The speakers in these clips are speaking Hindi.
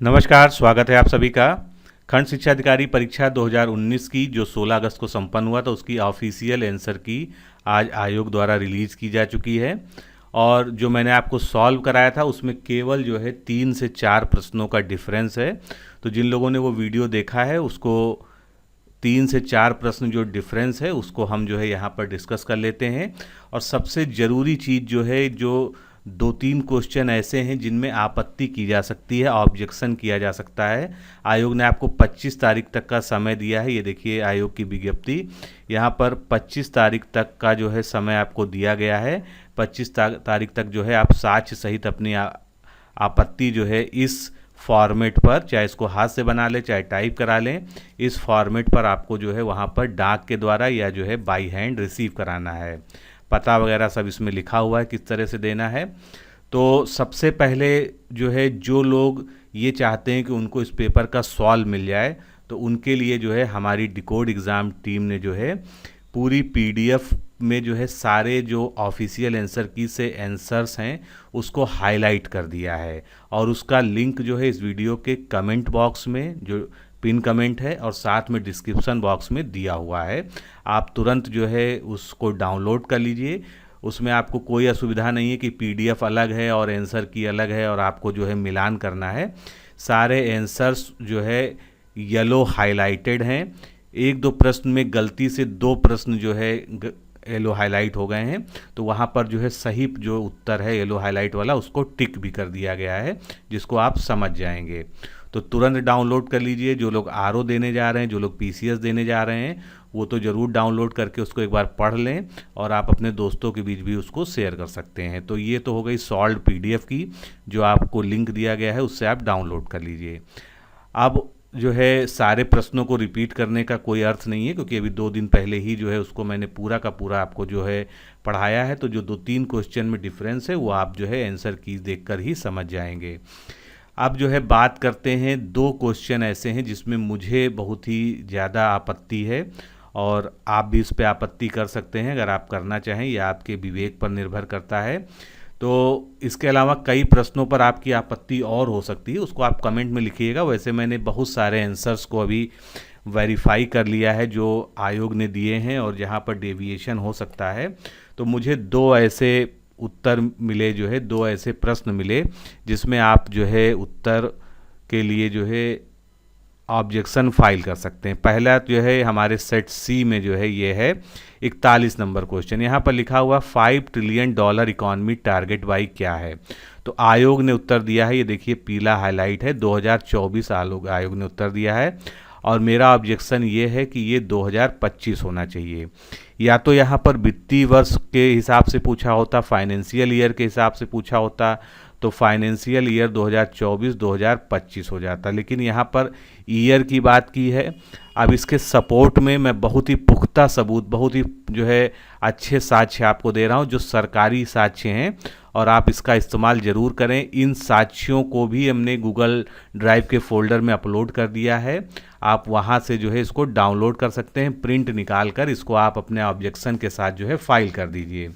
नमस्कार, स्वागत है आप सभी का। खंड शिक्षा अधिकारी परीक्षा 2019 की जो 16 अगस्त को संपन्न हुआ था उसकी ऑफिशियल आंसर की आज आयोग द्वारा रिलीज़ की जा चुकी है। और जो मैंने आपको सॉल्व कराया था उसमें केवल जो है 3 से 4 प्रश्नों का डिफरेंस है। तो जिन लोगों ने वो वीडियो देखा है उसको 3 से 4 प्रश्न जो डिफरेंस है उसको हम जो है यहाँ पर डिस्कस कर लेते हैं। और सबसे ज़रूरी चीज़ जो है, जो 2-3 क्वेश्चन ऐसे हैं जिनमें आपत्ति की जा सकती है, ऑब्जेक्शन किया जा सकता है। आयोग ने आपको 25 तारीख तक का समय दिया है। ये देखिए आयोग की विज्ञप्ति, यहाँ पर 25 तारीख तक का जो है समय आपको दिया गया है। 25 तारीख तक जो है आप साक्ष्य सहित अपनी आपत्ति जो है इस फॉर्मेट पर, चाहे इसको हाथ से बना लें चाहे टाइप करा लें, इस फॉर्मेट पर आपको जो है वहाँ पर डाक के द्वारा या जो है बाई हैंड रिसीव कराना है। पता वगैरह सब इसमें लिखा हुआ है किस तरह से देना है। तो सबसे पहले जो है, जो लोग ये चाहते हैं कि उनको इस पेपर का सॉल्व मिल जाए, तो उनके लिए जो है हमारी डिकोड एग्ज़ाम टीम ने जो है पूरी पीडीएफ में जो है सारे जो ऑफिशियल आंसर की से आंसर्स हैं उसको हाईलाइट कर दिया है। और उसका लिंक जो है इस वीडियो के कमेंट बॉक्स में जो पिन कमेंट है और साथ में डिस्क्रिप्शन बॉक्स में दिया हुआ है। आप तुरंत जो है उसको डाउनलोड कर लीजिए। उसमें आपको कोई असुविधा नहीं है कि पीडीएफ अलग है और आंसर की अलग है और आपको जो है मिलान करना है। सारे आंसर्स जो है येलो हाईलाइटेड हैं। 1-2 प्रश्न में गलती से 2 प्रश्न जो है येलो हाईलाइट हो गए हैं, तो वहाँ पर जो है सही जो उत्तर है येलो हाईलाइट वाला उसको टिक भी कर दिया गया है, जिसको आप समझ जाएंगे। तो तुरंत डाउनलोड कर लीजिए। जो लोग आरओ देने जा रहे हैं, जो लोग पीसीएस देने जा रहे हैं, वो तो ज़रूर डाउनलोड करके उसको एक बार पढ़ लें और आप अपने दोस्तों के बीच भी उसको शेयर कर सकते हैं। तो ये तो हो गई सॉल्व पीडीएफ की, जो आपको लिंक दिया गया है उससे आप डाउनलोड कर लीजिए। अब जो है सारे प्रश्नों को रिपीट करने का कोई अर्थ नहीं है, क्योंकि अभी 2 दिन पहले ही जो है उसको मैंने पूरा का पूरा आपको जो है पढ़ाया है। तो जो 2-3 क्वेश्चन में डिफरेंस है वो आप जो है आंसर की देखकर ही समझ जाएंगे। अब जो है बात करते हैं, 2 क्वेश्चन ऐसे हैं जिसमें मुझे बहुत ही ज़्यादा आपत्ति है और आप भी इस पर आपत्ति कर सकते हैं अगर आप करना चाहें, या आपके विवेक पर निर्भर करता है। तो इसके अलावा कई प्रश्नों पर आपकी आपत्ति और हो सकती है, उसको आप कमेंट में लिखिएगा। वैसे मैंने बहुत सारे आंसर्स को अभी वेरीफाई कर लिया है जो आयोग ने दिए हैं और जहाँ पर डेविएशन हो सकता है। तो मुझे 2 ऐसे उत्तर मिले, जो है 2 ऐसे प्रश्न मिले जिसमें आप जो है उत्तर के लिए जो है ऑब्जेक्शन फाइल कर सकते हैं। पहला जो है हमारे सेट सी में जो है ये है 41 नंबर क्वेश्चन। यहाँ पर लिखा हुआ $5 ट्रिलियन इकॉनमी टारगेट बाई क्या है। तो आयोग ने उत्तर दिया है, ये देखिए पीला हाईलाइट है, 2024 आयोग ने उत्तर दिया है। और मेरा ऑब्जेक्शन ये है कि ये 2025 होना चाहिए। या तो यहाँ पर वित्तीय वर्ष के हिसाब से पूछा होता, फाइनेंशियल ईयर के हिसाब से पूछा होता, तो फाइनेंशियल ईयर 2024-2025 हो जाता। लेकिन यहाँ पर ईयर की बात की है। अब इसके सपोर्ट में मैं बहुत ही पुख्ता सबूत, बहुत ही जो है अच्छे साक्ष्य आपको दे रहा हूँ, जो सरकारी साक्ष्य हैं, और आप इसका इस्तेमाल ज़रूर करें। इन साक्ष्यों को भी हमने गूगल ड्राइव के फोल्डर में अपलोड कर दिया है। आप वहाँ से जो है इसको डाउनलोड कर सकते हैं, प्रिंट निकाल कर इसको आप अपने ऑब्जेक्शन के साथ जो है फाइल कर दीजिए।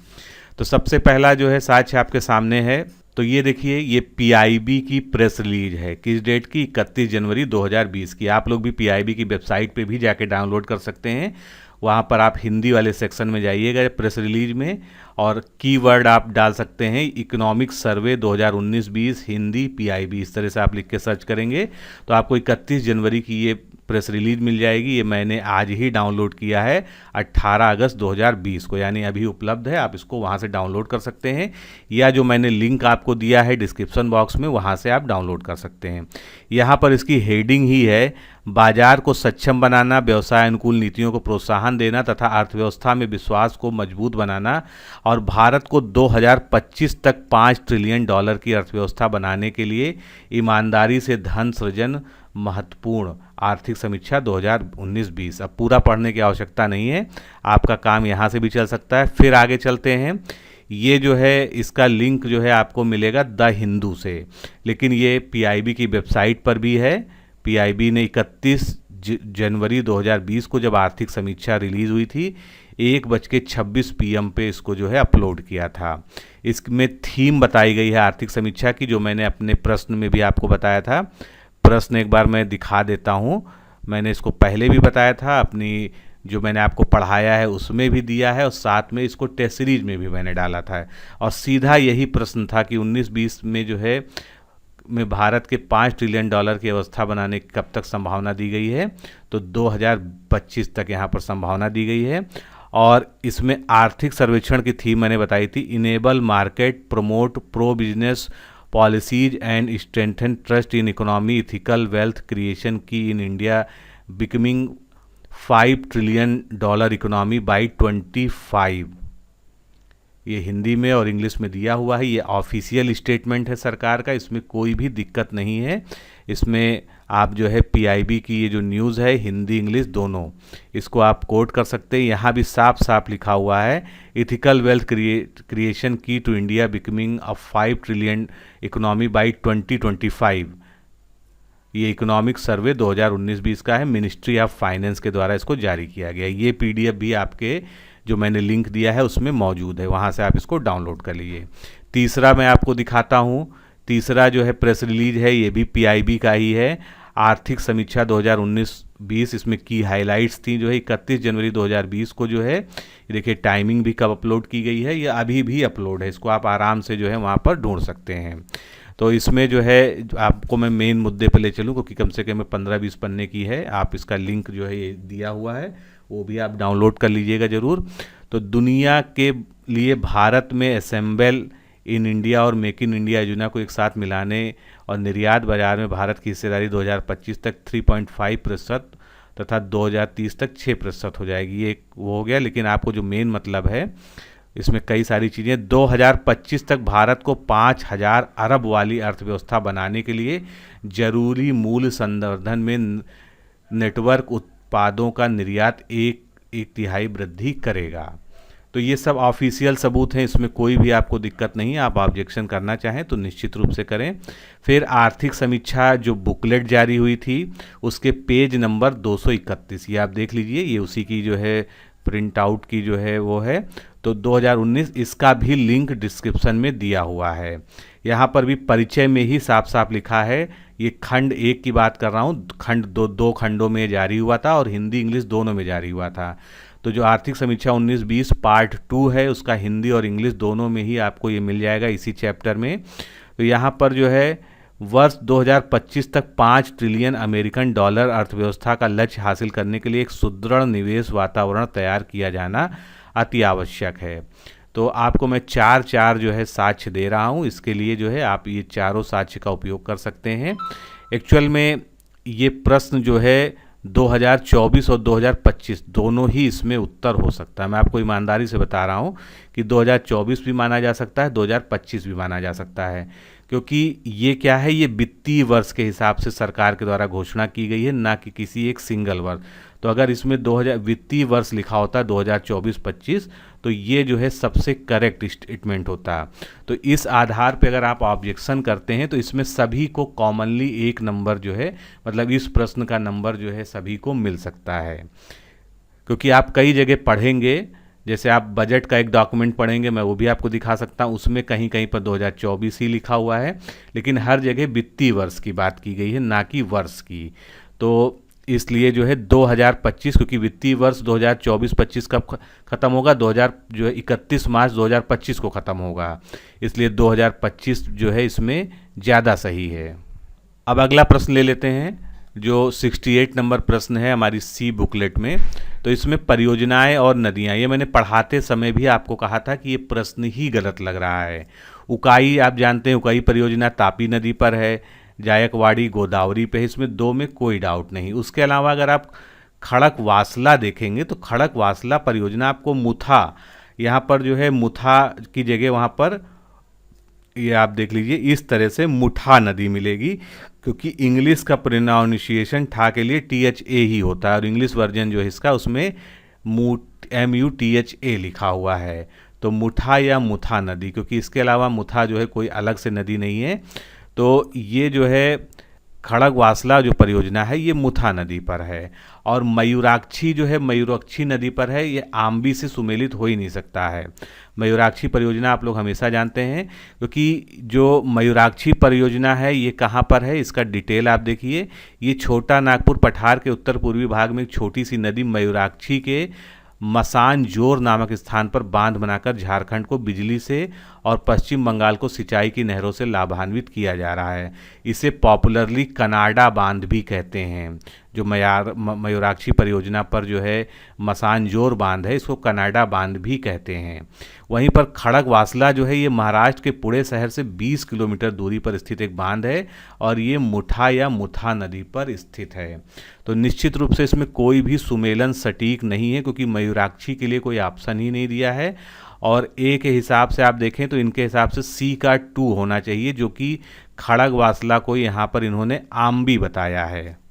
तो सबसे पहला जो है साक्ष्य आपके सामने है। तो ये देखिए, ये पीआईबी की प्रेस रिलीज है, किस डेट की, 31 जनवरी 2020 की। आप लोग भी पीआईबी की वेबसाइट पे भी जाके डाउनलोड कर सकते हैं। वहाँ पर आप हिंदी वाले सेक्शन में जाइएगा प्रेस रिलीज में, और कीवर्ड आप डाल सकते हैं इकोनॉमिक सर्वे 2019-20 हिंदी पीआईबी, इस तरह से आप लिख के सर्च करेंगे तो आपको 31 जनवरी की ये प्रेस रिलीज मिल जाएगी। ये मैंने आज ही डाउनलोड किया है 18 अगस्त 2020 को, यानी अभी उपलब्ध है। आप इसको वहाँ से डाउनलोड कर सकते हैं, या जो मैंने लिंक आपको दिया है डिस्क्रिप्शन बॉक्स में वहाँ से आप डाउनलोड कर सकते हैं। यहाँ पर इसकी हेडिंग ही है, बाजार को सक्षम बनाना, व्यवसाय अनुकूल नीतियों को प्रोत्साहन देना तथा अर्थव्यवस्था में विश्वास को मजबूत बनाना, और भारत को 2025 तक $5 ट्रिलियन की अर्थव्यवस्था बनाने के लिए ईमानदारी से धन सृजन महत्वपूर्ण आर्थिक समीक्षा 2019-20। अब पूरा पढ़ने की आवश्यकता नहीं है, आपका काम यहाँ से भी चल सकता है। फिर आगे चलते हैं। ये जो है इसका लिंक जो है आपको मिलेगा द हिंदू से, लेकिन ये पीआईबी की वेबसाइट पर भी है। पीआईबी ने 31 जनवरी 2020 को जब आर्थिक समीक्षा रिलीज़ हुई थी 1:26 PM पे इसको जो है अपलोड किया था। इसमें थीम बताई गई है आर्थिक समीक्षा की, जो मैंने अपने प्रश्न में भी आपको बताया था। प्रश्न एक बार मैं दिखा देता हूँ। मैंने इसको पहले भी बताया था, अपनी जो मैंने आपको पढ़ाया है उसमें भी दिया है, और साथ में इसको टेस्ट सीरीज में भी मैंने डाला था। और सीधा यही प्रश्न था कि 19-20 में जो है में भारत के $5 ट्रिलियन की अवस्था बनाने की कब तक संभावना दी गई है, तो 2025 तक यहाँ पर संभावना दी गई है। और इसमें आर्थिक सर्वेक्षण की थीम मैंने बताई थी, enable market promote pro business policies and strengthen trust in economy ethical wealth creation की in India becoming $5 trillion economy by 25। ये हिंदी में और इंग्लिश में दिया हुआ है। ये ऑफिशियल स्टेटमेंट है सरकार का, इसमें कोई भी दिक्कत नहीं है। इसमें आप जो है पीआईबी की ये जो न्यूज़ है, हिंदी इंग्लिश दोनों, इसको आप कोट कर सकते हैं। यहाँ भी साफ साफ लिखा हुआ है, ethical wealth creation key to India becoming a $5 trillion economy by 2025। ये इकोनॉमिक सर्वे 2019-20 का है, मिनिस्ट्री ऑफ फाइनेंस के द्वारा इसको जारी किया गया। ये पीडीएफ भी आपके जो मैंने लिंक दिया है उसमें मौजूद है, वहाँ से आप इसको डाउनलोड कर लीजिए। तीसरा मैं आपको दिखाता हूँ, तीसरा जो है प्रेस रिलीज है, ये भी पीआईबी का ही है, आर्थिक समीक्षा 2019-20। इसमें की हाइलाइट्स थी जो है 31 जनवरी 2020 को जो है, देखिए टाइमिंग भी कब अपलोड की गई है, ये अभी भी अपलोड है, इसको आप आराम से जो है वहाँ पर ढूंढ सकते हैं। तो इसमें जो है आपको मैं मेन मुद्दे पे ले चलूँ, क्योंकि कम से कम 15-20 पन्ने की है। आप इसका लिंक जो है ये दिया हुआ है, वो भी आप डाउनलोड कर लीजिएगा ज़रूर। तो दुनिया के लिए भारत में असेंबल इन इंडिया और मेक इन इंडिया योजना को एक साथ मिलाने और निर्यात बाजार में भारत की हिस्सेदारी 2025 तक 3.5% तथा 2030 तक 6% हो जाएगी। ये एक वो हो गया, लेकिन आपको जो मेन मतलब है इसमें कई सारी चीज़ें, 2025 तक भारत को 5,000 अरब वाली अर्थव्यवस्था बनाने के लिए जरूरी मूल्य संवर्धन में नेटवर्क उत्पादों का निर्यात एक तिहाई वृद्धि करेगा। तो ये सब ऑफिशियल सबूत हैं, इसमें कोई भी आपको दिक्कत नहीं है। आप ऑब्जेक्शन करना चाहें तो निश्चित रूप से करें। फिर आर्थिक समीक्षा जो बुकलेट जारी हुई थी उसके पेज नंबर 231, ये आप देख लीजिए, ये उसी की जो है प्रिंट आउट की जो है वो है। तो 2019 इसका भी लिंक डिस्क्रिप्शन में दिया हुआ है। यहाँ पर भी परिचय में ही साफ साफ लिखा है, ये खंड 1 की बात कर रहा हूँ, खंड दो खंडों में जारी हुआ था और हिंदी इंग्लिश दोनों में जारी हुआ था। तो जो आर्थिक समीक्षा 19-20 पार्ट 2 है, उसका हिंदी और इंग्लिश दोनों में ही आपको ये मिल जाएगा इसी चैप्टर में। तो यहाँ पर जो है वर्ष 2025 तक $5 ट्रिलियन अर्थव्यवस्था का लक्ष्य हासिल करने के लिए एक सुदृढ़ निवेश वातावरण तैयार किया जाना अति आवश्यक है। तो आपको मैं चार जो है साक्ष्य दे रहा हूँ, इसके लिए जो है आप ये चारों साक्ष्य का उपयोग कर सकते हैं। एक्चुअल में ये प्रश्न जो है 2024 और 2025 दोनों ही इसमें उत्तर हो सकता है। मैं आपको ईमानदारी से बता रहा हूँ कि 2024 भी माना जा सकता है, 2025 भी माना जा सकता है, क्योंकि ये क्या है, ये वित्तीय वर्ष के हिसाब से सरकार के द्वारा घोषणा की गई है, ना कि किसी एक सिंगल वर्ष। तो अगर इसमें 2000 वित्तीय वर्ष लिखा होता 2024-25 तो ये जो है सबसे करेक्ट स्टेटमेंट होता। तो इस आधार पे अगर आप ऑब्जेक्शन करते हैं तो इसमें सभी को कॉमनली एक नंबर जो है, मतलब इस प्रश्न का नंबर जो है सभी को मिल सकता है। क्योंकि आप कई जगह पढ़ेंगे, जैसे आप बजट का एक डॉक्यूमेंट पढ़ेंगे, मैं वो भी आपको दिखा सकता हूँ, उसमें कहीं कहीं पर 2024 ही लिखा हुआ है, लेकिन हर जगह वित्तीय वर्ष की बात की गई है, ना कि वर्ष की। तो इसलिए जो है 2025, क्योंकि वित्तीय वर्ष 2024-25 कब ख़त्म होगा, 31 मार्च 2025 को ख़त्म होगा, इसलिए 2025 जो है इसमें ज़्यादा सही है। अब अगला प्रश्न ले लेते हैं, जो 68 नंबर प्रश्न है हमारी सी बुकलेट में। तो इसमें परियोजनाएं और नदियां, ये मैंने पढ़ाते समय भी आपको कहा था कि ये प्रश्न ही गलत लग रहा है। उकाई, आप जानते हैं उकाई परियोजना तापी नदी पर है, जायकवाड़ी गोदावरी पे है, इसमें दो में कोई डाउट नहीं। उसके अलावा अगर आप खड़क वासला देखेंगे तो खड़क वासला परियोजना आपको मुथा, यहाँ पर जो है मुथा की जगह वहाँ पर ये आप देख लीजिए इस तरह से मुठा नदी मिलेगी, क्योंकि इंग्लिश का प्रोनाउंसिएशन ठा के लिए THA ही होता है और इंग्लिश वर्जन जो है इसका उसमें MUTHA लिखा हुआ है। तो मुठा या मुथा नदी, क्योंकि इसके अलावा मुथा जो है कोई अलग से नदी नहीं है। तो ये जो है खड़गवासला जो परियोजना है ये मुथा नदी पर है, और मयूराक्षी जो है मयूराक्षी नदी पर है, ये आम्बी से सुमेलित हो ही नहीं सकता है। मयूराक्षी परियोजना आप लोग हमेशा जानते हैं, क्योंकि जो मयूराक्षी परियोजना है ये कहाँ पर है, इसका डिटेल आप देखिए। ये छोटा नागपुर पठार के उत्तर पूर्वी भाग में एक छोटी सी नदी मयूराक्षी के मसान जोर नामक स्थान पर बांध बनाकर झारखंड को बिजली से और पश्चिम बंगाल को सिंचाई की नहरों से लाभान्वित किया जा रहा है। इसे पॉपुलरली कनाडा बांध भी कहते हैं। जो मयूराक्षी परियोजना पर जो है मसान जोर बांध है, इसको कनाडा बांध भी कहते हैं। वहीं पर खड़गवासला जो है ये महाराष्ट्र के पुणे शहर से 20 किलोमीटर दूरी पर स्थित एक बांध है, और ये मुठा या मुथा नदी पर स्थित है। तो निश्चित रूप से इसमें कोई भी सुमेलन सटीक नहीं है, क्योंकि मयूराक्षी के लिए कोई ऑप्शन ही नहीं दिया है। और ए के हिसाब से आप देखें तो इनके हिसाब से सी का 2 होना चाहिए, जो कि खड़गवासला को यहाँ पर इन्होंने आम्बी बताया है।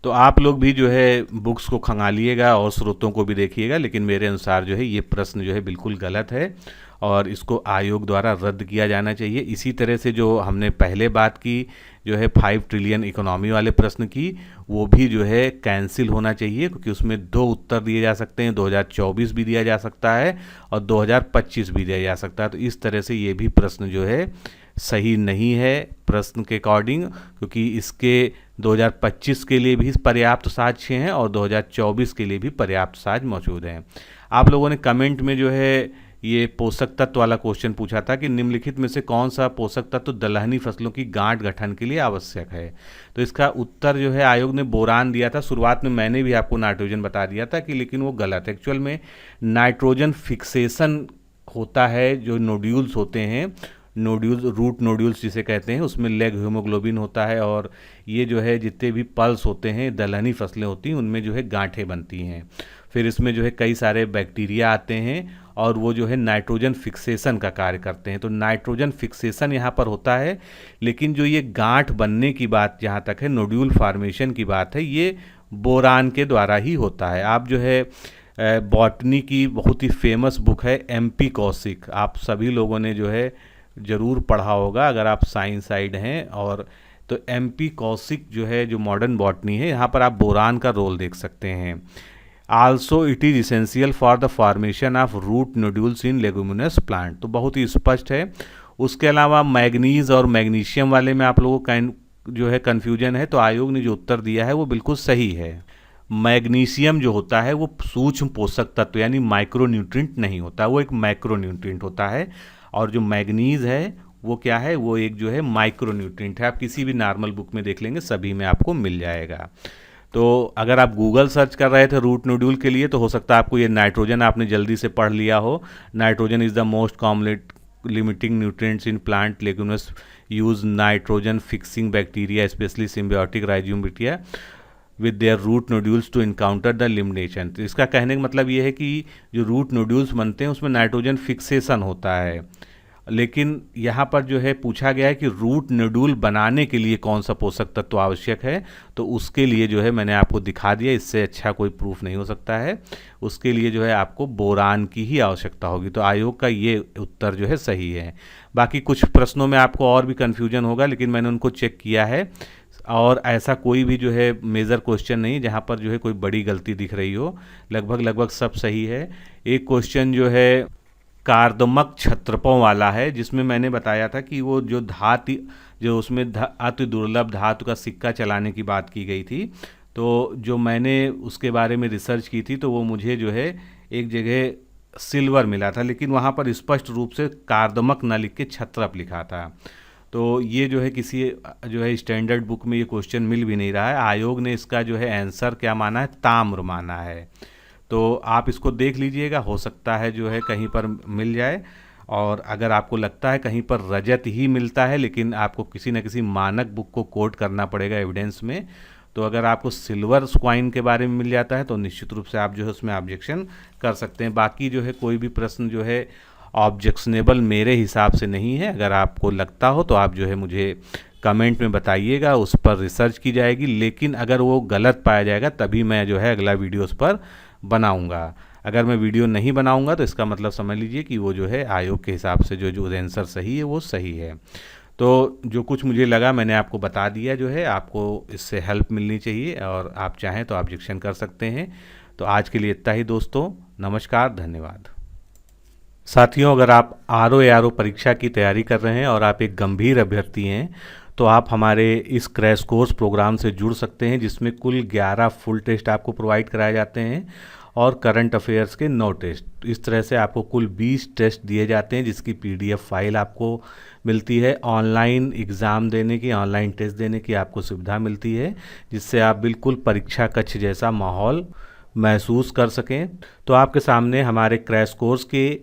तो आप लोग भी जो है बुक्स को खंगालिएगा और स्रोतों को भी देखिएगा, लेकिन मेरे अनुसार जो है ये प्रश्न जो है बिल्कुल गलत है और इसको आयोग द्वारा रद्द किया जाना चाहिए। इसी तरह से जो हमने पहले बात की जो है 5 ट्रिलियन इकोनॉमी वाले प्रश्न की, वो भी जो है कैंसिल होना चाहिए, क्योंकि उसमें 2 उत्तर दिए जा सकते हैं। 2024 भी दिया जा सकता है और 2025 भी दिया जा सकता है। तो इस तरह से ये भी प्रश्न जो है सही नहीं है प्रश्न के अकॉर्डिंग, क्योंकि इसके 2025 के लिए भी पर्याप्त साक्ष्य हैं और 2024 के लिए भी पर्याप्त साक्ष्य मौजूद हैं। आप लोगों ने कमेंट में जो है ये पोषक तत्व वाला क्वेश्चन पूछा था कि निम्नलिखित में से कौन सा पोषक तत्व दलहनी फसलों की गांठ गठन के लिए आवश्यक है। तो इसका उत्तर जो है आयोग ने बोरान दिया था। शुरुआत में मैंने भी आपको नाइट्रोजन बता दिया था कि, लेकिन वो गलत है। एक्चुअल में नाइट्रोजन फिक्सेशन होता है, जो नोड्यूल्स होते हैं, नोड्यूल्स, रूट नोड्यूल्स जिसे कहते हैं, उसमें लेग हीमोग्लोबिन होता है, और ये जो है जितने भी पल्स होते हैं, दलहनी फसलें होती हैं, उनमें जो है गांठें बनती हैं। फिर इसमें जो है कई सारे बैक्टीरिया आते हैं और वो जो है नाइट्रोजन फिक्सेशन का कार्य करते हैं। तो नाइट्रोजन फिक्सेशन यहाँ पर होता है, लेकिन जो ये गांठ बनने की बात जहाँ तक है, नोड्यूल फॉर्मेशन की बात है, ये बोरान के द्वारा ही होता है। आप जो है बॉटनी की बहुत ही फेमस बुक है MP कौशिक, आप सभी लोगों ने जो है ज़रूर पढ़ा होगा अगर आप साइंस साइड हैं। और तो MP कौशिक जो है, जो मॉडर्न बॉटनी है, यहाँ पर आप बोरान का रोल देख सकते हैं। Also it is essential for the formation of root nodules in leguminous plant, तो बहुत ही स्पष्ट है। उसके अलावा मैग्नीज और मैग्नीशियम वाले में आप लोगों को जो है कन्फ्यूजन है, तो आयोग ने जो उत्तर दिया है वो बिल्कुल सही है। मैग्नीशियम जो होता है वो सूक्ष्म पोषक तत्व यानी माइक्रोन्यूट्रिएंट नहीं होता, वो एक मैक्रोन्यूट्रिएंट होता है। और जो मैग्नीज है वो क्या है, वो एक जो है माइक्रोन्यूट्रिएंट है। आप किसी भी नॉर्मल बुक में देख लेंगे, सभी में आपको मिल जाएगा। तो अगर आप गूगल सर्च कर रहे थे रूट नोड्यूल के लिए, तो हो सकता है आपको ये नाइट्रोजन आपने जल्दी से पढ़ लिया हो। Nitrogen is the most common limiting nutrients in plant leguminous use nitrogen fixing bacteria specially symbiotic rhizobia with their root nodules to encounter the limitation. तो इसका कहने का मतलब ये है कि जो रूट नोड्यूल्स बनते हैं उसमें नाइट्रोजन फिक्सेशन होता है, लेकिन यहाँ पर जो है पूछा गया है कि रूट नोड्यूल बनाने के लिए कौन सा पोषक तत्व आवश्यक है, तो उसके लिए जो है मैंने आपको दिखा दिया, इससे अच्छा कोई प्रूफ नहीं हो सकता है। उसके लिए जो है आपको बोरान की ही आवश्यकता होगी। तो आयोग का ये उत्तर जो है सही है। बाकी कुछ प्रश्नों में आपको और भी कन्फ्यूजन होगा, लेकिन मैंने उनको चेक किया है और ऐसा कोई भी जो है मेजर क्वेश्चन नहीं जहाँ पर जो है कोई बड़ी गलती दिख रही हो। लगभग सब सही है। एक क्वेश्चन जो है कार्दमक छत्रपों वाला है, जिसमें मैंने बताया था कि वो जो धातु, जो उसमें अति दुर्लभ धातु का सिक्का चलाने की बात की गई थी, तो जो मैंने उसके बारे में रिसर्च की थी तो वो मुझे जो है एक जगह सिल्वर मिला था, लेकिन वहाँ पर स्पष्ट रूप से कार्दमक न लिख के छत्रप लिखा था। तो ये जो है किसी जो है स्टैंडर्ड बुक में ये क्वेश्चन मिल भी नहीं रहा है। आयोग ने इसका जो है आंसर क्या माना है, ताम्र माना है। तो आप इसको देख लीजिएगा, हो सकता है जो है कहीं पर मिल जाए। और अगर आपको लगता है कहीं पर रजत ही मिलता है, लेकिन आपको किसी न किसी मानक बुक को कोट करना पड़ेगा एविडेंस में, तो अगर आपको सिल्वर कॉइन के बारे में मिल जाता है तो निश्चित रूप से आप जो है उसमें ऑब्जेक्शन कर सकते हैं। बाकी जो है कोई भी प्रश्न जो है ऑब्जेक्शनेबल मेरे हिसाब से नहीं है। अगर आपको लगता हो तो आप जो है मुझे कमेंट में बताइएगा, उस पर रिसर्च की जाएगी। लेकिन अगर वो गलत पाया जाएगा तभी मैं जो है अगला वीडियो उस पर बनाऊंगा। अगर मैं वीडियो नहीं बनाऊंगा तो इसका मतलब समझ लीजिए कि वो जो है आयोग के हिसाब से जो आंसर सही है वो सही है। तो जो कुछ मुझे लगा मैंने आपको बता दिया जो है, आपको इससे हेल्प मिलनी चाहिए और आप चाहें तो ऑब्जेक्शन कर सकते हैं। तो आज के लिए इतना ही दोस्तों, नमस्कार, धन्यवाद। साथियों, अगर आप आर ओ परीक्षा की तैयारी कर रहे हैं और आप एक गंभीर अभ्यर्थी हैं तो आप हमारे इस क्रैश कोर्स प्रोग्राम से जुड़ सकते हैं, जिसमें कुल 11 फुल टेस्ट आपको प्रोवाइड कराए जाते हैं और करंट अफेयर्स के 9 टेस्ट। इस तरह से आपको कुल 20 टेस्ट दिए जाते हैं, जिसकी PDF फाइल आपको मिलती है। ऑनलाइन एग्ज़ाम देने की, ऑनलाइन टेस्ट देने की आपको सुविधा मिलती है, जिससे आप बिल्कुल परीक्षा कक्ष जैसा माहौल महसूस कर सकें। तो आपके सामने हमारे क्रैश कोर्स के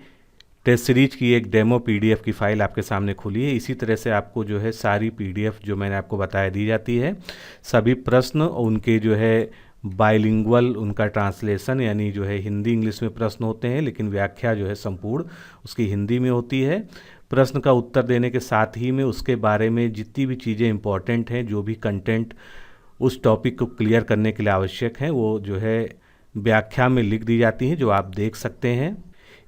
टेस्ट सीरीज की एक डेमो PDF की फ़ाइल आपके सामने खुली है। इसी तरह से आपको जो है सारी PDF जो मैंने आपको बताया दी जाती है। सभी प्रश्न उनके जो है बाइलिंगुअल उनका ट्रांसलेशन, यानी जो है हिंदी इंग्लिश में प्रश्न होते हैं, लेकिन व्याख्या जो है संपूर्ण उसकी हिंदी में होती है। प्रश्न का उत्तर देने के साथ ही में उसके बारे में जितनी भी चीज़ें इंपॉर्टेंट हैं, जो भी कंटेंट उस टॉपिक को क्लियर करने के लिए आवश्यक हैं, वो जो है व्याख्या में लिख दी जाती हैं, जो आप देख सकते हैं।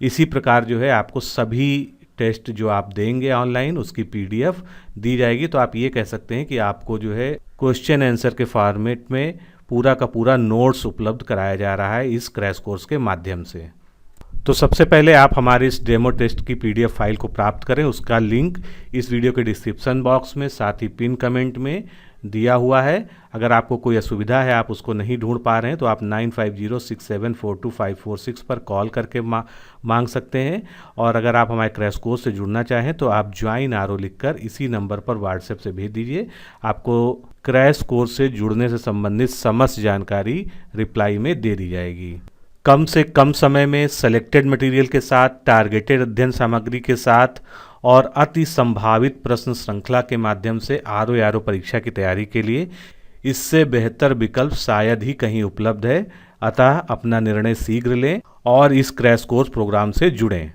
इसी प्रकार जो है आपको सभी टेस्ट जो आप देंगे ऑनलाइन उसकी PDF दी जाएगी। तो आप ये कह सकते हैं कि आपको जो है क्वेश्चन आंसर के फॉर्मेट में पूरा का पूरा नोट्स उपलब्ध कराया जा रहा है इस क्रैश कोर्स के माध्यम से। तो सबसे पहले आप हमारे इस डेमो टेस्ट की PDF फाइल को प्राप्त करें। उसका लिंक इस वीडियो के डिस्क्रिप्शन बॉक्स में, साथ ही पिन कमेंट में दिया हुआ है। अगर आपको कोई असुविधा है, आप उसको नहीं ढूंढ पा रहे हैं, तो आप 9506742546 पर कॉल करके मांग सकते हैं। और अगर आप हमारे क्रैश कोर्स से जुड़ना चाहें तो आप ज्वाइन RO लिखकर इसी नंबर पर व्हाट्सएप से भेज दीजिए। आपको क्रैश कोर्स से जुड़ने से संबंधित समस्त जानकारी रिप्लाई में दे दी जाएगी। कम से कम समय में सेलेक्टेड मटेरियल के साथ, टारगेटेड अध्ययन सामग्री के साथ और अति संभावित प्रश्न श्रृंखला के माध्यम से RO परीक्षा की तैयारी के लिए इससे बेहतर विकल्प शायद ही कहीं उपलब्ध है। अतः अपना निर्णय शीघ्र लें और इस क्रैश कोर्स प्रोग्राम से जुड़ें।